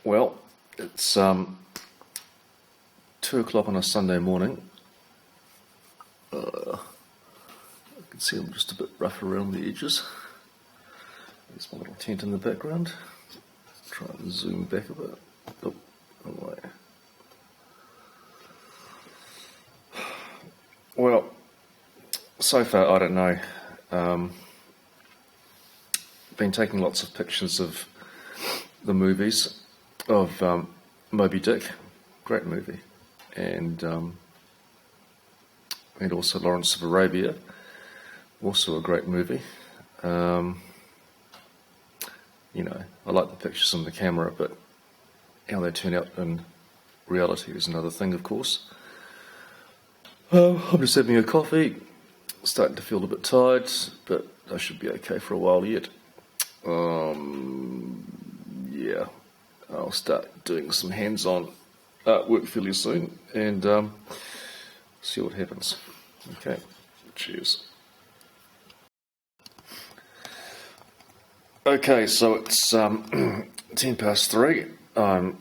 Well, it's 2 o'clock on a Sunday morning. I can see I'm just a bit rough around the edges. There's my little tent in the background. Try and zoom back a bit. Oh, away. Well, so far, I don't know. Been taking lots of pictures of the movies of Moby Dick, great movie, and also Lawrence of Arabia, also a great movie. I like the pictures on the camera, but how they turn out in reality is another thing, of course. I'm just having a coffee, starting to feel a bit tired, but I should be okay for a while yet. Yeah, I'll start doing some hands-on artwork fairly soon and see what happens. Okay, cheers. Okay, so it's 3:10. I'm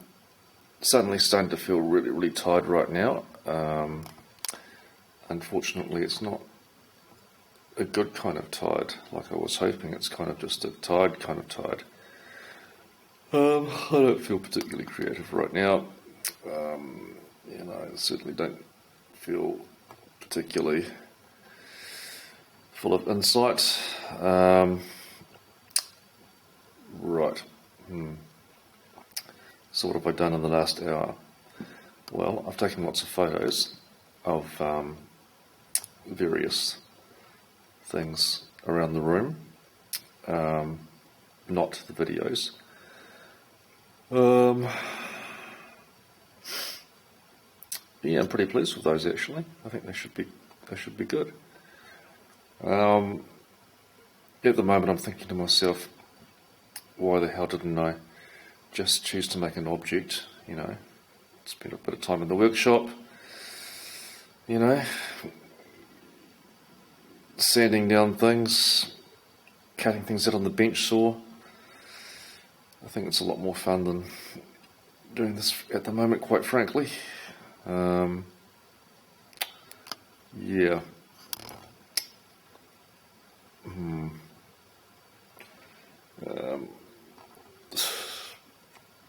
suddenly starting to feel really, really tired right now. Unfortunately, it's not a good kind of tired, like I was hoping. It's kind of just a tired kind of tired. I don't feel particularly creative right now. I certainly don't feel particularly full of insight. Right. So what have I done in the last hour? Well, I've taken lots of photos of various things around the room, not the videos. Yeah, I'm pretty pleased with those actually. I think they should be good. At the moment, I'm thinking to myself, why the hell didn't I just choose to make an object? Spend a bit of time in the workshop. Sanding down things, cutting things out on the bench saw. I think it's a lot more fun than doing this at the moment, quite frankly. Yeah.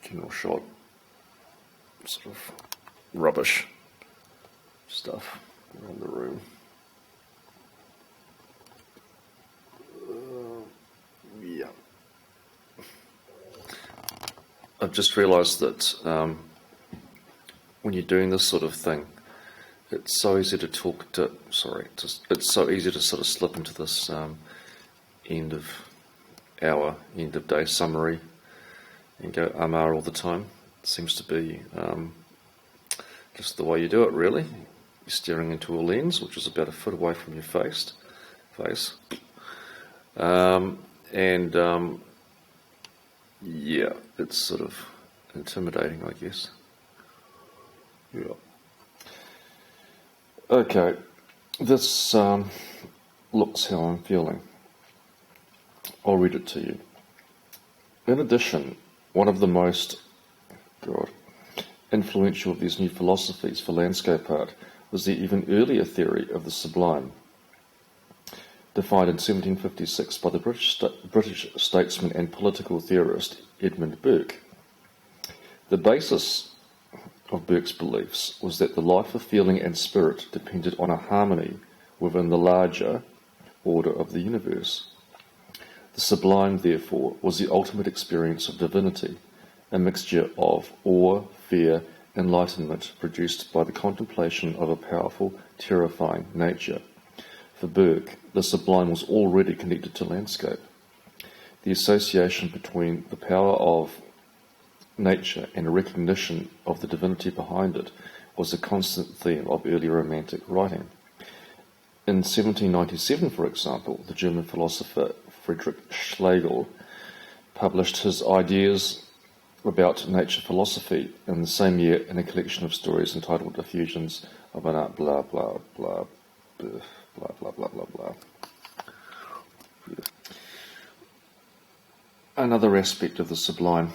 General shot, sort of rubbish stuff around the room. Yeah. I've just realised that when you're doing this sort of thing, it's so easy to it's so easy to sort of slip into this end of day summary and go all the time. It seems to be just the way you do it, really. You're staring into a lens, which is about a foot away from your face. Yeah, it's sort of intimidating, I guess. Yeah. Okay, this looks how I'm feeling. I'll read it to you. In addition, one of the most influential of these new philosophies for landscape art was the even earlier theory of the Sublime, defined in 1756 by the British statesman and political theorist Edmund Burke. The basis of Burke's beliefs was that the life of feeling and spirit depended on a harmony within the larger order of the universe. The sublime, therefore, was the ultimate experience of divinity, a mixture of awe, fear, enlightenment produced by the contemplation of a powerful, terrifying nature. For Burke, the sublime was already connected to landscape. The association between the power of nature and a recognition of the divinity behind it was a constant theme of early Romantic writing. In 1797, for example, the German philosopher Friedrich Schlegel published his ideas about nature philosophy in the same year in a collection of stories entitled Effusions of an Art, blah, blah, blah, blah, blah, blah, blah, blah, blah. Another aspect of the sublime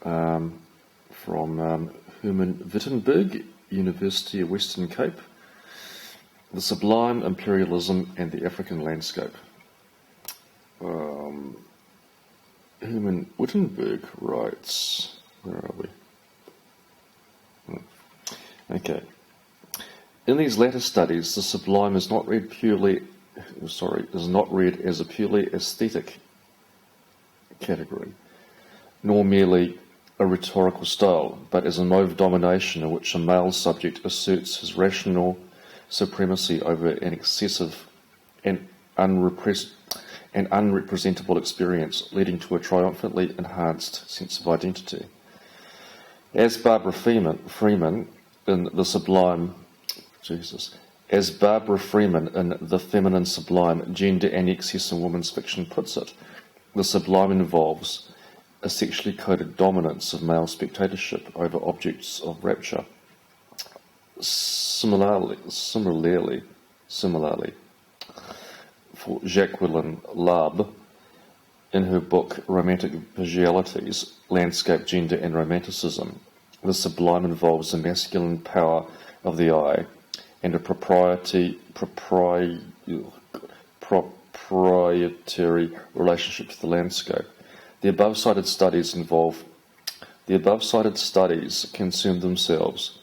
from Herman Wittenberg, University of Western Cape, The Sublime, Imperialism and the African Landscape. Herman Wittenberg writes, where are we? Okay. In these latter studies, the sublime is not read as a purely aesthetic category, nor merely a rhetorical style, but as a mode of domination in which a male subject asserts his rational supremacy over an excessive and unrepresentable experience, leading to a triumphantly enhanced sense of identity. As Barbara Freeman in The Sublime, as Barbara Freeman in The Feminine Sublime, Gender and Excess in Women's Fiction puts it, the sublime involves a sexually coded dominance of male spectatorship over objects of rapture. Similarly, for Jacqueline Labb, in her book Romantic Visualities, Landscape, Gender and Romanticism, the sublime involves the masculine power of the eye and a proprietary relationship to the landscape. The above-cited studies concern themselves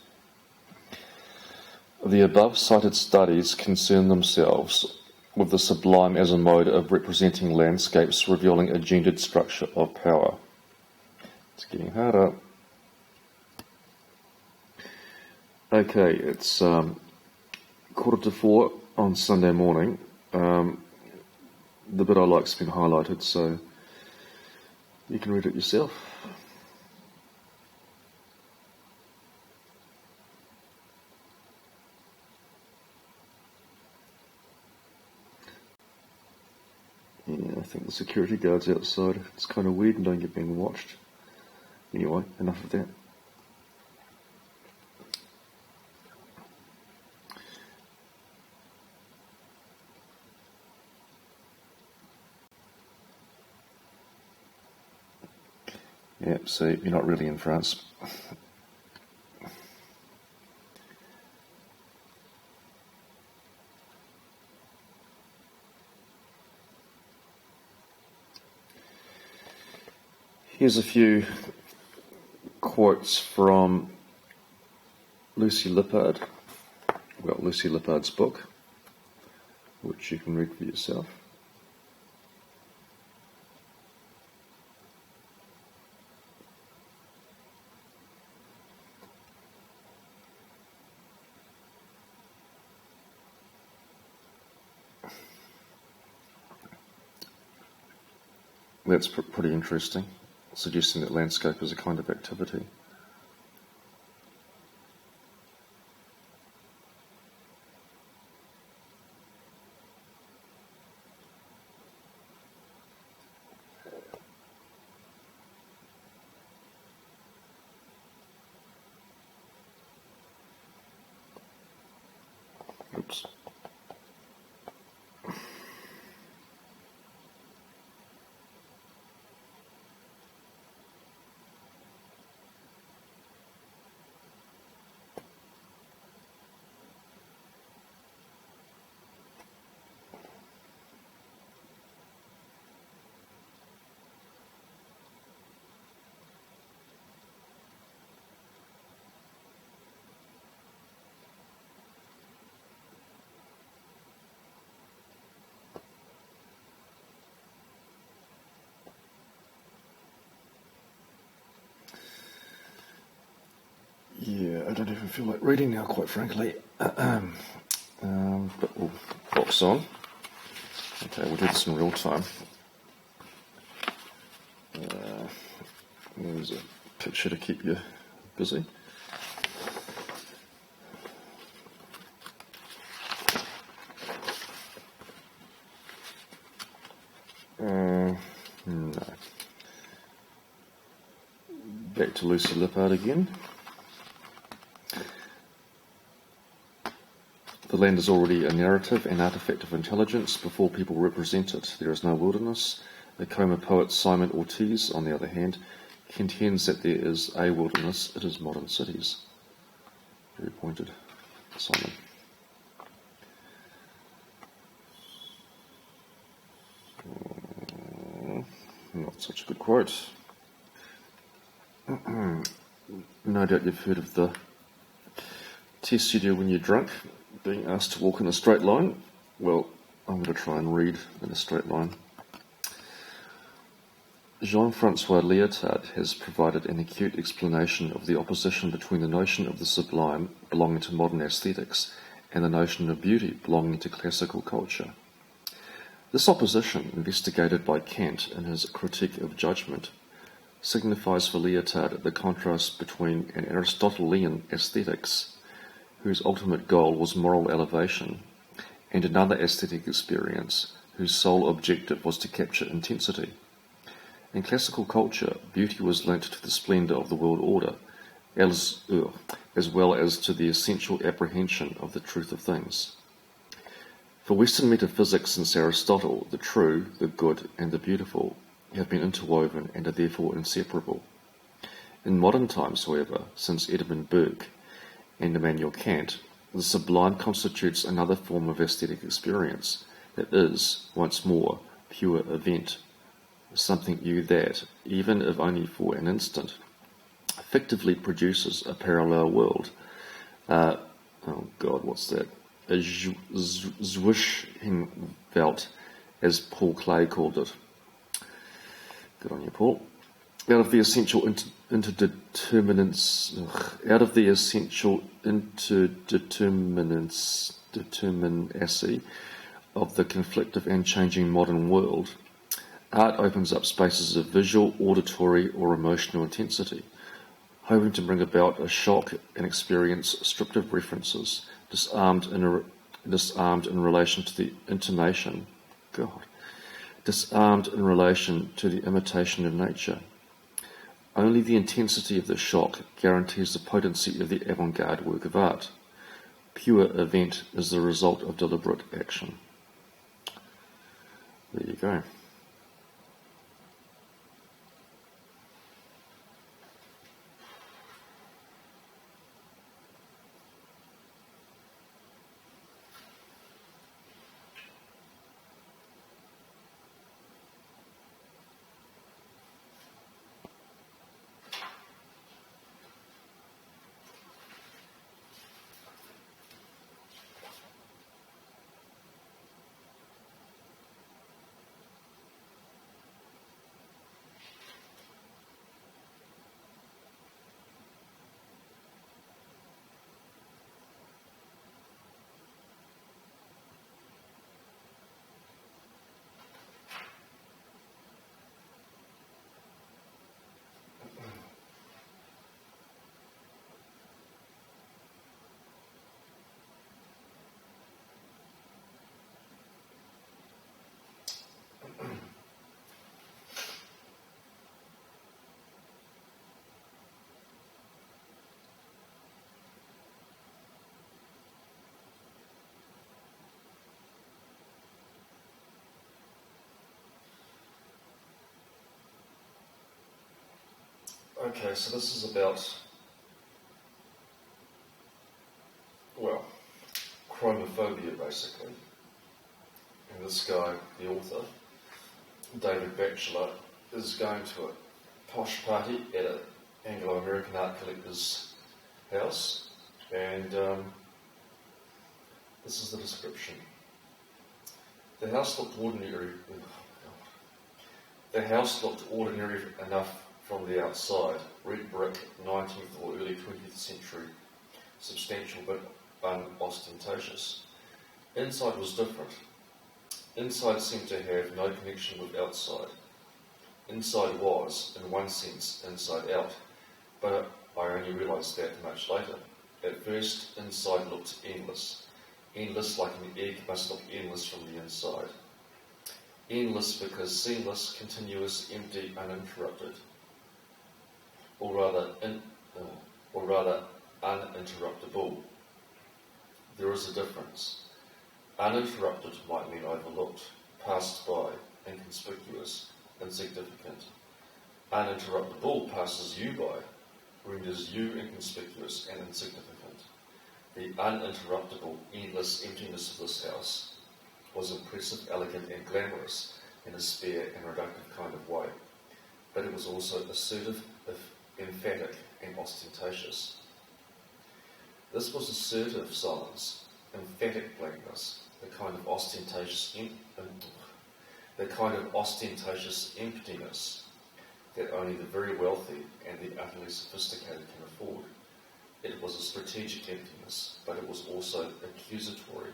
with the sublime as a mode of representing landscapes, revealing a gendered structure of power. It's getting harder. Okay, it's 3:45 on Sunday morning. The bit I like's been highlighted, so you can read it yourself. Yeah, I think the security guard's outside. It's kind of weird and don't get being watched. Anyway, enough of that. Yeah, so you're not really in France. Here's a few quotes from Lucy Lippard, Lucy Lippard's book, which you can read for yourself. That's pretty interesting, suggesting that landscape is a kind of activity. Oops. Yeah, I don't even feel like reading now, quite frankly. But we'll box on. Okay, we'll do this in real time. There's a picture to keep you busy. No. Back to Lucy Lippard again. The land is already a narrative, an artifact of intelligence before people represent it. There is no wilderness. The Coma poet Simon Ortiz, on the other hand, contends that there is a wilderness, it is modern cities. Very pointed, Simon. Not such a good quote. No doubt you've heard of the test you do when you're drunk, being asked to walk in a straight line. Well, I'm going to try and read in a straight line. Jean-Francois Lyotard has provided an acute explanation of the opposition between the notion of the sublime belonging to modern aesthetics and the notion of beauty belonging to classical culture. This opposition, investigated by Kant in his Critique of Judgment, signifies for Lyotard the contrast between an Aristotelian aesthetics, whose ultimate goal was moral elevation, and another aesthetic experience, whose sole objective was to capture intensity. In classical culture, beauty was linked to the splendour of the world order, as well as to the essential apprehension of the truth of things. For Western metaphysics since Aristotle, the true, the good, and the beautiful have been interwoven and are therefore inseparable. In modern times, however, since Edmund Burke and Immanuel Kant, the sublime constitutes another form of aesthetic experience that is, once more, pure event, something new that, even if only for an instant, effectively produces a parallel world. A Zwischenwelt, as Paul Clay called it. Good on you, Paul. Out of the essential determinacy of the conflictive and changing modern world, art opens up spaces of visual, auditory, or emotional intensity, hoping to bring about a shock and experience stripped of references, disarmed in relation to the intimation. Disarmed in relation to the imitation of nature. Only the intensity of the shock guarantees the potency of the avant-garde work of art. Pure event is the result of deliberate action. There you go. Okay, so this is about, well, chromophobia basically. And this guy, the author, David Batchelor, is going to a posh party at an Anglo-American art collector's house, and this is the description. The house looked ordinary. The house looked ordinary enough from the outside, red brick, 19th or early 20th century, substantial but unostentatious. Inside was different. Inside seemed to have no connection with outside. Inside was, in one sense, inside out, but I only realised that much later. At first, inside looked endless. Endless like an egg must look endless from the inside. Endless because seamless, continuous, empty, uninterrupted. Or rather uninterruptible. There is a difference. Uninterrupted might mean overlooked, passed by, inconspicuous, insignificant. uninterruptible passes you by, renders you inconspicuous and insignificant. The uninterruptible, endless emptiness of this house was impressive, elegant, and glamorous in a spare and reductive kind of way, but it was also assertive, emphatic, and ostentatious. This was assertive silence, emphatic blankness, the kind of ostentatious emptiness that only the very wealthy and the utterly sophisticated can afford. It was a strategic emptiness, but it was also accusatory.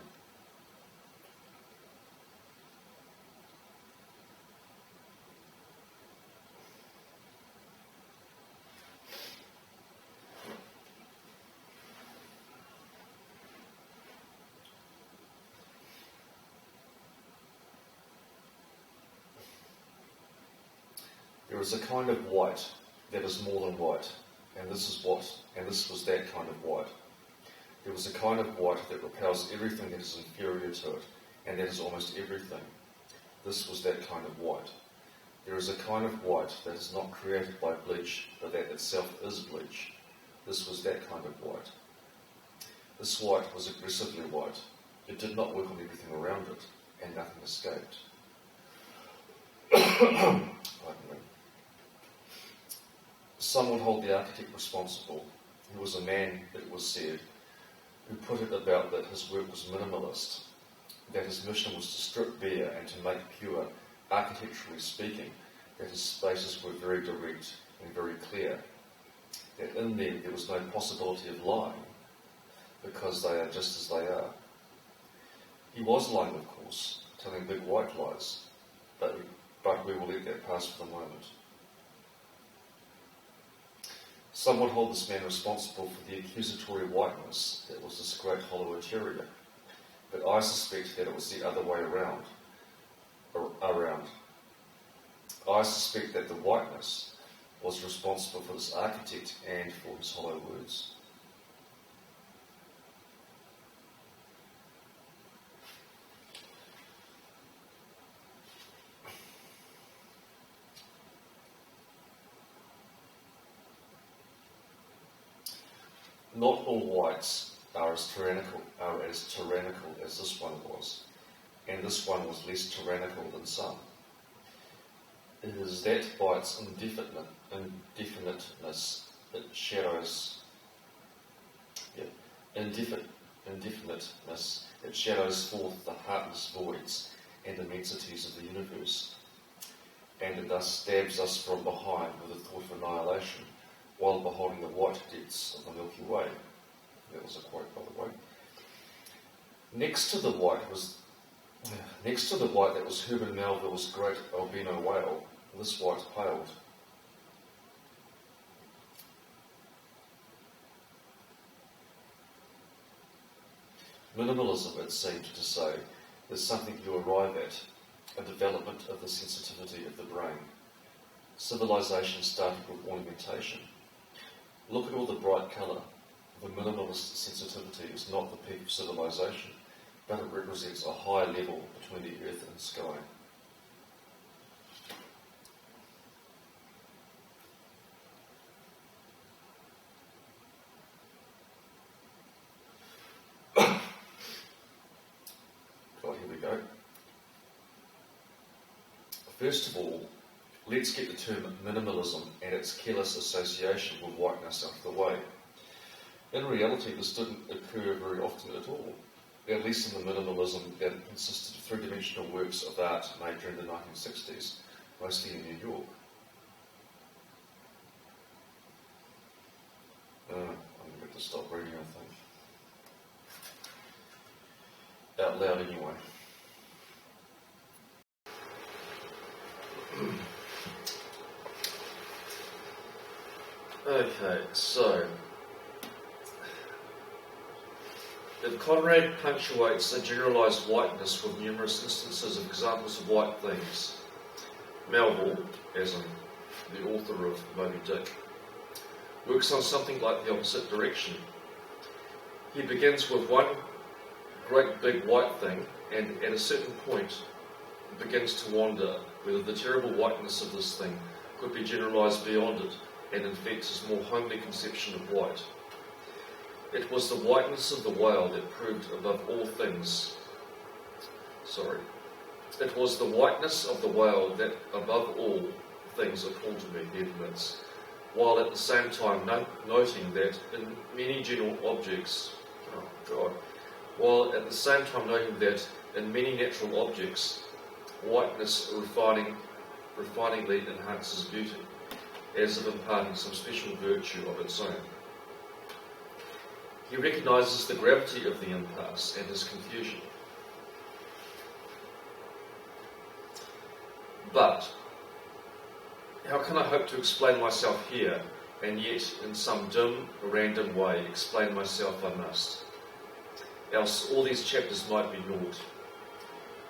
There is a kind of white that is more than white, and this was that kind of white. There was a kind of white that repels everything that is inferior to it, and that is almost everything. This was that kind of white. There is a kind of white that is not created by bleach, but that itself is bleach. This was that kind of white. This white was aggressively white. It did not work on everything around it, and nothing escaped. Pardon me. Some would hold the architect responsible. He was a man, it was said, who put it about that his work was minimalist, that his mission was to strip bare and to make pure, architecturally speaking, that his spaces were very direct and very clear, that in them there was no possibility of lying, because they are just as they are. He was lying, of course, telling big white lies, but we will let that pass for the moment. Some would hold this man responsible for the accusatory whiteness that was this great hollow interior, but I suspect that it was the other way around. I suspect that the whiteness was responsible for this architect and for his hollow words. Not all whites are as tyrannical as this one was, and this one was less tyrannical than some. It is that by its indefiniteness it shadows forth the heartless voids and immensities of the universe, and it thus stabs us from behind with the thought of annihilation, while beholding the white depths of the Milky Way. That was a quote, by the way. Next to the white that was Herman Melville's great albino whale, this white paled. Minimalism, it seemed to say, is something you arrive at, a development of the sensitivity of the brain. Civilization started with ornamentation. Look at all the bright colour. The minimalist sensitivity is not the peak of civilization, but it represents a high level between the earth and sky. Right, here we go. First of all, let's get the term minimalism and its careless association with whiteness out of the way. In reality, this didn't occur very often at all, at least in the minimalism that consisted of three-dimensional works of art made during the 1960s, mostly in New York. I'm going to stop reading, I think. Out loud anyway. Okay, so if Conrad punctuates a generalised whiteness with numerous instances of examples of white things, Melville, as in the author of Moby Dick, works on something like the opposite direction. He begins with one great big white thing, and at a certain point begins to wonder whether the terrible whiteness of this thing could be generalised beyond it and infect his more homely conception of white. It was the whiteness of the whale that proved above all things. It was the whiteness of the whale that above all things appalled me, he admits, while at the same time noting that in many general objects, while at the same time noting that in many natural objects, whiteness refiningly enhances beauty, as if imparting some special virtue of its own. He recognises the gravity of the impasse and his confusion. But how can I hope to explain myself here, and yet in some dim, random way explain myself I must? Else all these chapters might be naught.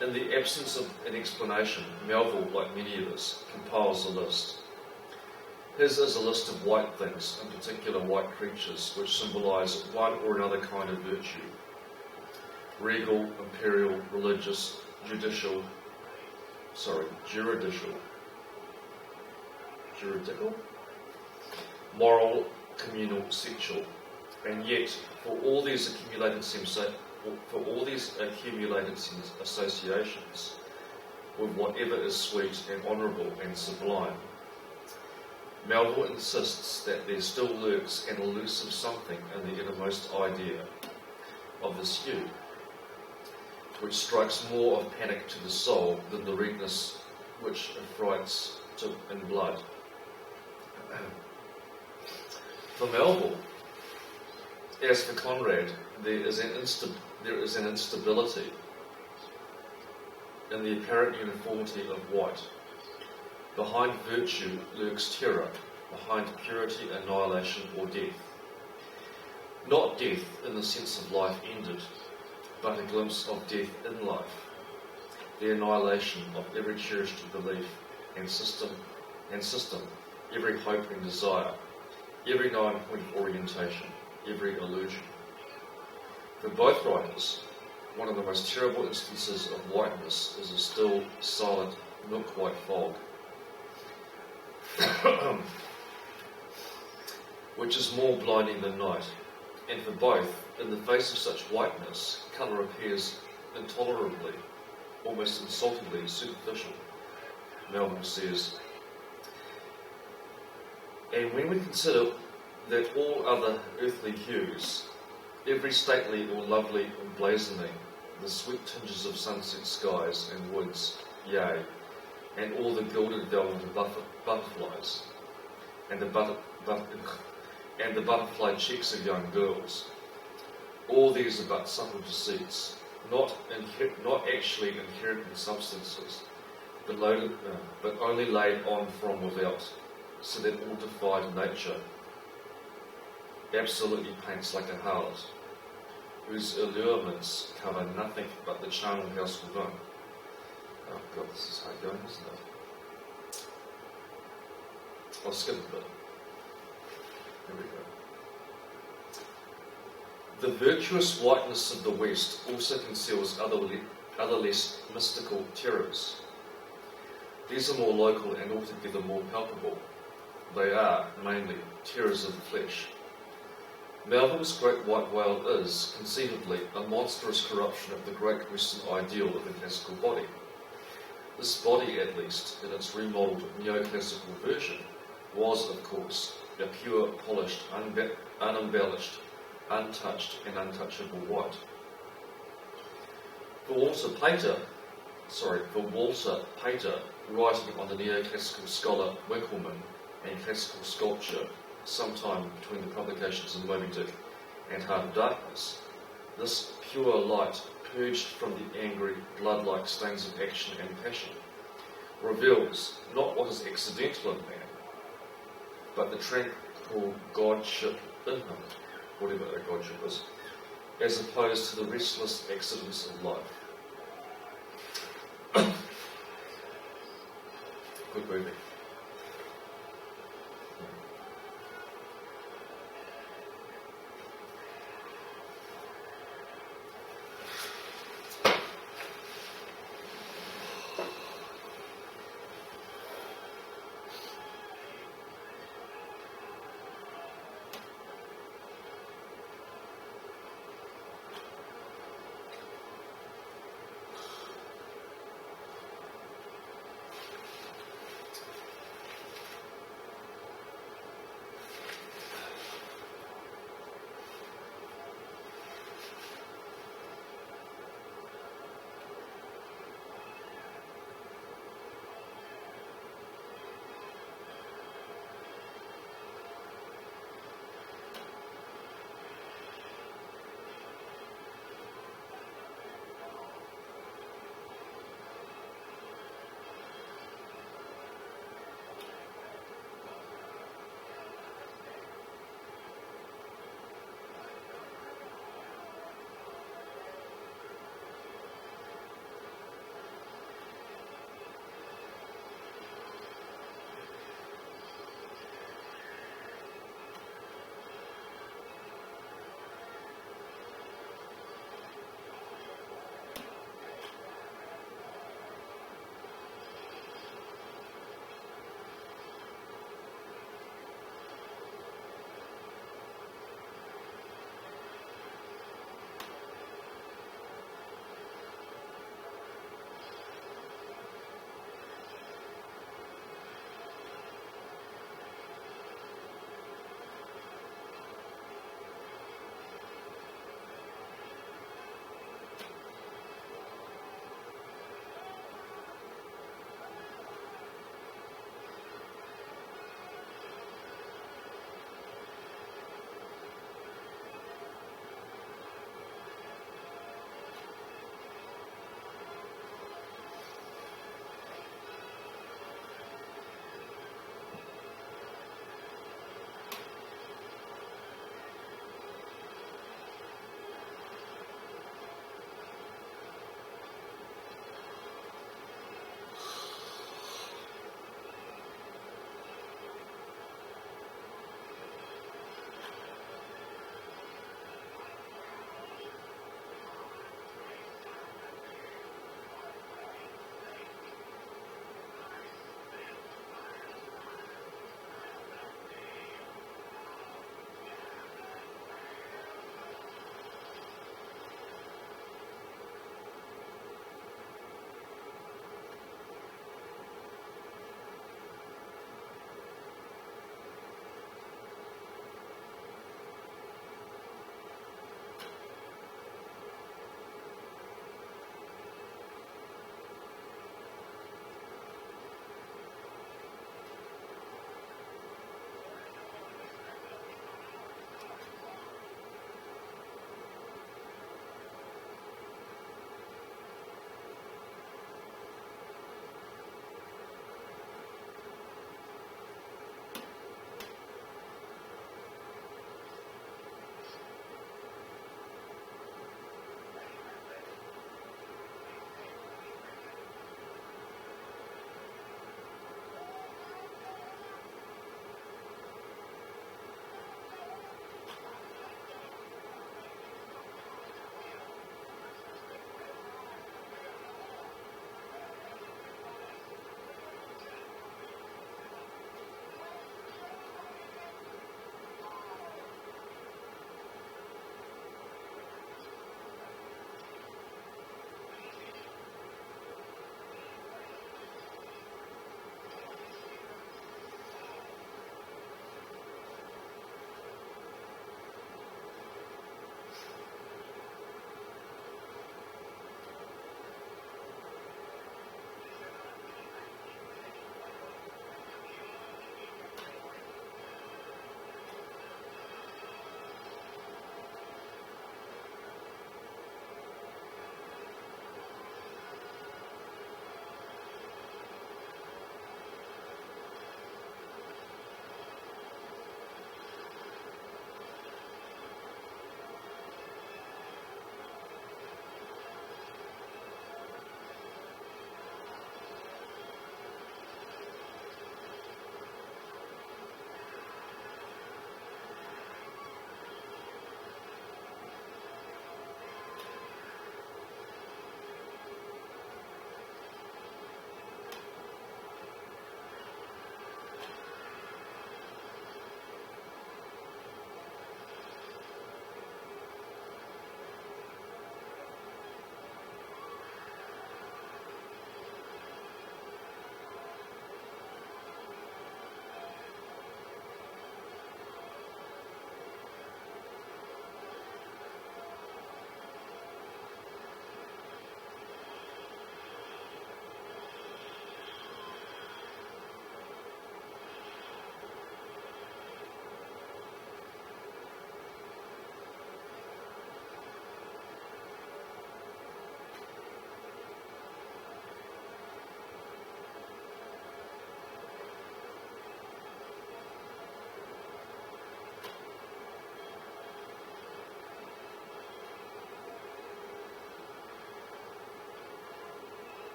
In the absence of an explanation, Melville, like many of us, compiles a list. His is a list of white things, in particular white creatures, which symbolise one or another kind of virtue. Regal, imperial, religious, juridical, moral, communal, sexual, and yet for all these accumulated associations with whatever is sweet and honourable and sublime, Melville insists that there still lurks an elusive something in the innermost idea of this hue, which strikes more of panic to the soul than the redness which affrights in blood. For Melville, as for Conrad, there is an instability in the apparent uniformity of white. Behind virtue lurks terror, behind purity annihilation or death. Not death in the sense of life ended, but a glimpse of death in life, the annihilation of every cherished belief and system, every hope and desire, every known point of orientation, every illusion. For both writers, one of the most terrible instances of whiteness is a still, silent, milk-white fog, which is more blinding than night. And for both, in the face of such whiteness, colour appears intolerably, almost insultingly superficial. Melville says, and when we consider that all other earthly hues, every stately or lovely emblazoning, the sweet tinges of sunset skies and woods, yea, and all the gilded velvet of butterflies, and the butterfly cheeks of young girls, all these are but subtle deceits, not actually inherent in substances, but only laid on from without, so that all defied nature absolutely paints like a harlot, whose allurements cover nothing but the charnel house within. Oh God, this is hard going, isn't it? I'll skip a bit. Here we go. The virtuous whiteness of the West also conceals other less mystical terrors. These are more local and altogether more palpable. They are, mainly, terrors of the flesh. Melville's great white whale is, conceivably, a monstrous corruption of the great Western ideal of the classical body. This body, at least, in its remodelled neoclassical version, was, of course, a pure, polished, unembellished, untouched and untouchable white. For Walter Pater, writing on the neoclassical scholar Winckelmann and classical sculpture sometime between the publications of Moby Dick and Heart of Darkness, this pure light, purged from the angry, blood-like stains of action and passion, reveals not what is accidental in man, but the tranquil godship in him, whatever that godship is, as opposed to the restless accidents of life. Good movie.